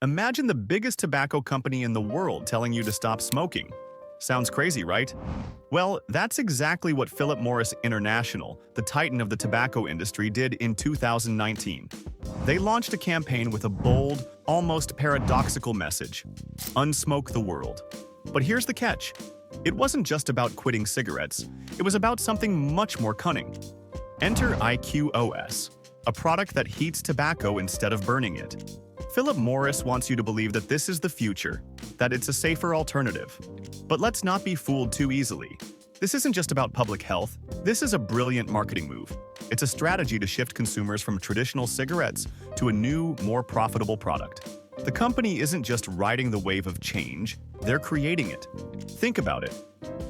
Imagine the biggest tobacco company in the world telling you to stop smoking. Sounds crazy, right? Well, that's exactly what Philip Morris International, the titan of the tobacco industry, did in 2019. They launched a campaign with a bold, almost paradoxical message: unsmoke the world. But here's the catch. It wasn't just about quitting cigarettes. It was about something much more cunning. Enter IQOS, a product that heats tobacco instead of burning it. Philip Morris wants you to believe that this is the future, that it's a safer alternative. But let's not be fooled too easily. This isn't just about public health. This is a brilliant marketing move. It's a strategy to shift consumers from traditional cigarettes to a new, more profitable product. The company isn't just riding the wave of change, they're creating it. Think about it.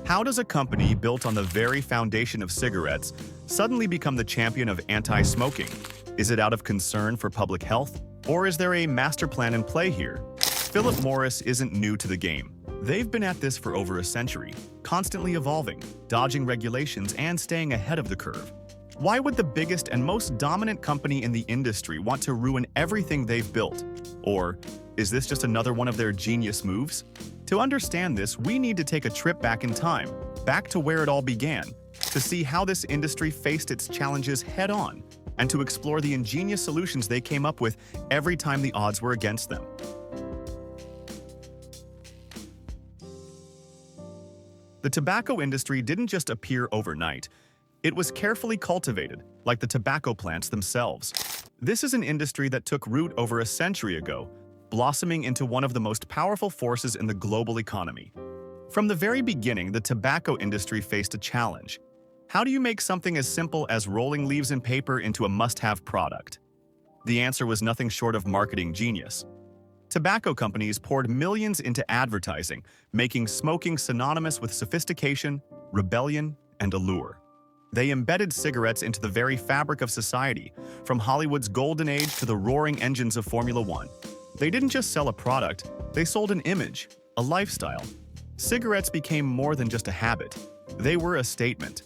How does a company built on the very foundation of cigarettes suddenly become the champion of anti-smoking? Is it out of concern for public health? Or is there a master plan in play here? Philip Morris isn't new to the game. They've been at this for over a century, constantly evolving, dodging regulations, and staying ahead of the curve. Why would the biggest and most dominant company in the industry want to ruin everything they've built? Or is this just another one of their genius moves? To understand this, we need to take a trip back in time, back to where it all began, to see how this industry faced its challenges head-on, and to explore the ingenious solutions they came up with every time the odds were against them. The tobacco industry didn't just appear overnight. It was carefully cultivated, like the tobacco plants themselves. This is an industry that took root over a century ago, blossoming into one of the most powerful forces in the global economy. From the very beginning, the tobacco industry faced a challenge. How do you make something as simple as rolling leaves and paper into a must-have product? The answer was nothing short of marketing genius. Tobacco companies poured millions into advertising, making smoking synonymous with sophistication, rebellion, and allure. They embedded cigarettes into the very fabric of society, from Hollywood's golden age to the roaring engines of Formula One. They didn't just sell a product, they sold an image, a lifestyle. Cigarettes became more than just a habit. They were a statement.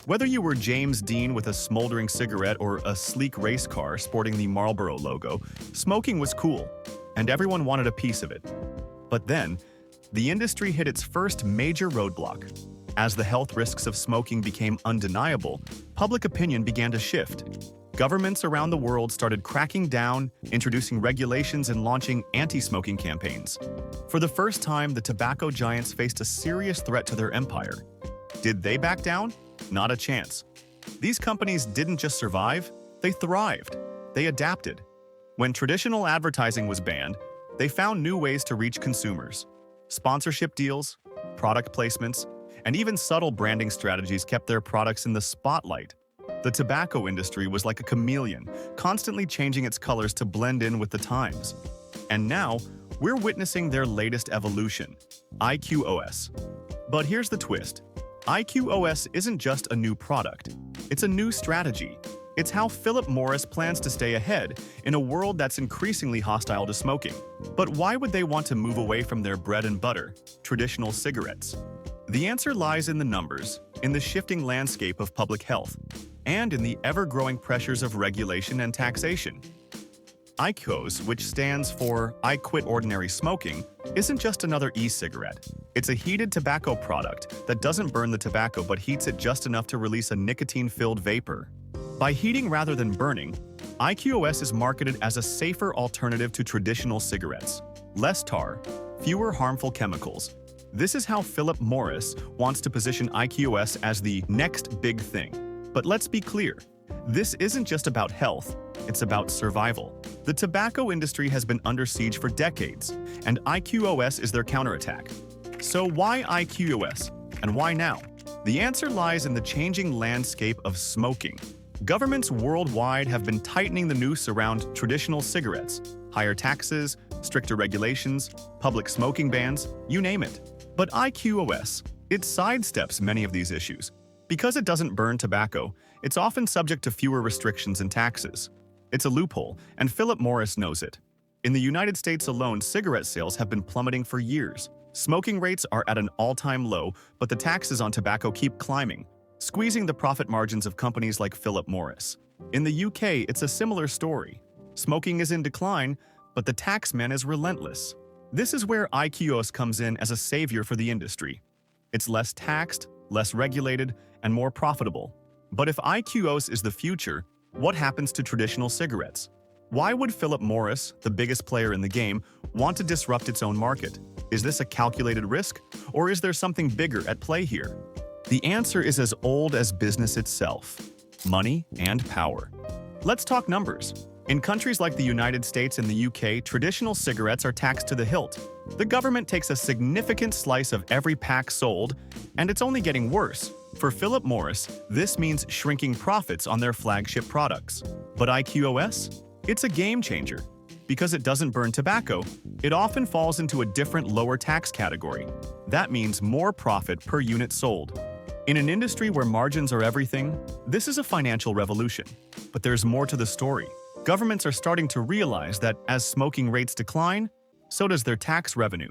Whether you were James Dean with a smoldering cigarette or a sleek race car sporting the Marlboro logo, smoking was cool, and everyone wanted a piece of it. But then, the industry hit its first major roadblock. As the health risks of smoking became undeniable, public opinion began to shift. Governments around the world started cracking down, introducing regulations and launching anti-smoking campaigns. For the first time, the tobacco giants faced a serious threat to their empire. Did they back down? Not a chance. These companies didn't just survive, they thrived. They adapted. When traditional advertising was banned, they found new ways to reach consumers. Sponsorship deals, product placements, and even subtle branding strategies kept their products in the spotlight. The tobacco industry was like a chameleon, constantly changing its colors to blend in with the times. And now, we're witnessing their latest evolution, IQOS. But here's the twist. IQOS isn't just a new product. It's a new strategy. It's how Philip Morris plans to stay ahead in a world that's increasingly hostile to smoking. But why would they want to move away from their bread and butter, traditional cigarettes? The answer lies in the numbers, in the shifting landscape of public health, and in the ever-growing pressures of regulation and taxation. IQOS, which stands for I Quit Ordinary Smoking, isn't just another e-cigarette. It's a heated tobacco product that doesn't burn the tobacco but heats it just enough to release a nicotine-filled vapor. By heating rather than burning, IQOS is marketed as a safer alternative to traditional cigarettes. Less tar, fewer harmful chemicals. This is how Philip Morris wants to position IQOS as the next big thing. But let's be clear, this isn't just about health, it's about survival. The tobacco industry has been under siege for decades, and IQOS is their counterattack. So why IQOS, and why now? The answer lies in the changing landscape of smoking. Governments worldwide have been tightening the noose around traditional cigarettes, higher taxes, stricter regulations, public smoking bans, you name it. But IQOS, it sidesteps many of these issues. Because it doesn't burn tobacco, it's often subject to fewer restrictions and taxes. It's a loophole, and Philip Morris knows it. In the United States alone, cigarette sales have been plummeting for years. Smoking rates are at an all-time low, but the taxes on tobacco keep climbing, squeezing the profit margins of companies like Philip Morris. In the UK, it's a similar story. Smoking is in decline, but the taxman is relentless. This is where IQOS comes in as a savior for the industry. It's less taxed, less regulated, and more profitable. But if IQOS is the future, what happens to traditional cigarettes? Why would Philip Morris, the biggest player in the game, want to disrupt its own market? Is this a calculated risk, or is there something bigger at play here? The answer is as old as business itself: money and power. Let's talk numbers. In countries like the United States and the UK, traditional cigarettes are taxed to the hilt. The government takes a significant slice of every pack sold, and it's only getting worse. For Philip Morris, this means shrinking profits on their flagship products. But IQOS? It's a game changer. Because it doesn't burn tobacco, it often falls into a different lower tax category. That means more profit per unit sold. In an industry where margins are everything, this is a financial revolution. But there's more to the story. Governments are starting to realize that as smoking rates decline, so does their tax revenue.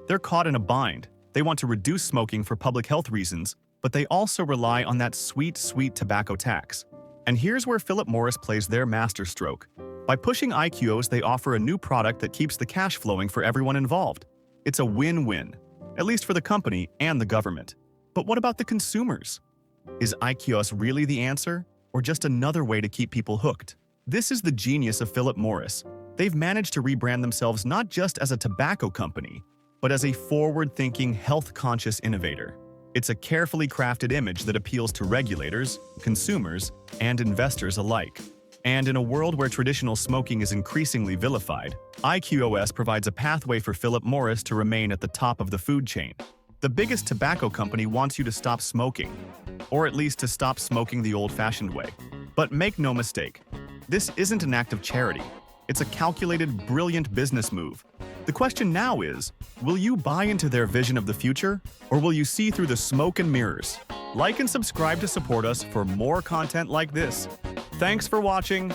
They're caught in a bind. They want to reduce smoking for public health reasons, but they also rely on that sweet, sweet tobacco tax. And here's where Philip Morris plays their masterstroke. By pushing IQOS, they offer a new product that keeps the cash flowing for everyone involved. It's a win-win, at least for the company and the government. But what about the consumers? Is IQOS really the answer, or just another way to keep people hooked? This is the genius of Philip Morris. They've managed to rebrand themselves not just as a tobacco company, but as a forward-thinking, health-conscious innovator. It's a carefully crafted image that appeals to regulators, consumers, and investors alike. And in a world where traditional smoking is increasingly vilified, IQOS provides a pathway for Philip Morris to remain at the top of the food chain. The biggest tobacco company wants you to stop smoking, or at least to stop smoking the old-fashioned way. But make no mistake, this isn't an act of charity. It's a calculated, brilliant business move. The question now is, will you buy into their vision of the future, or will you see through the smoke and mirrors? Like and subscribe to support us for more content like this. Thanks for watching.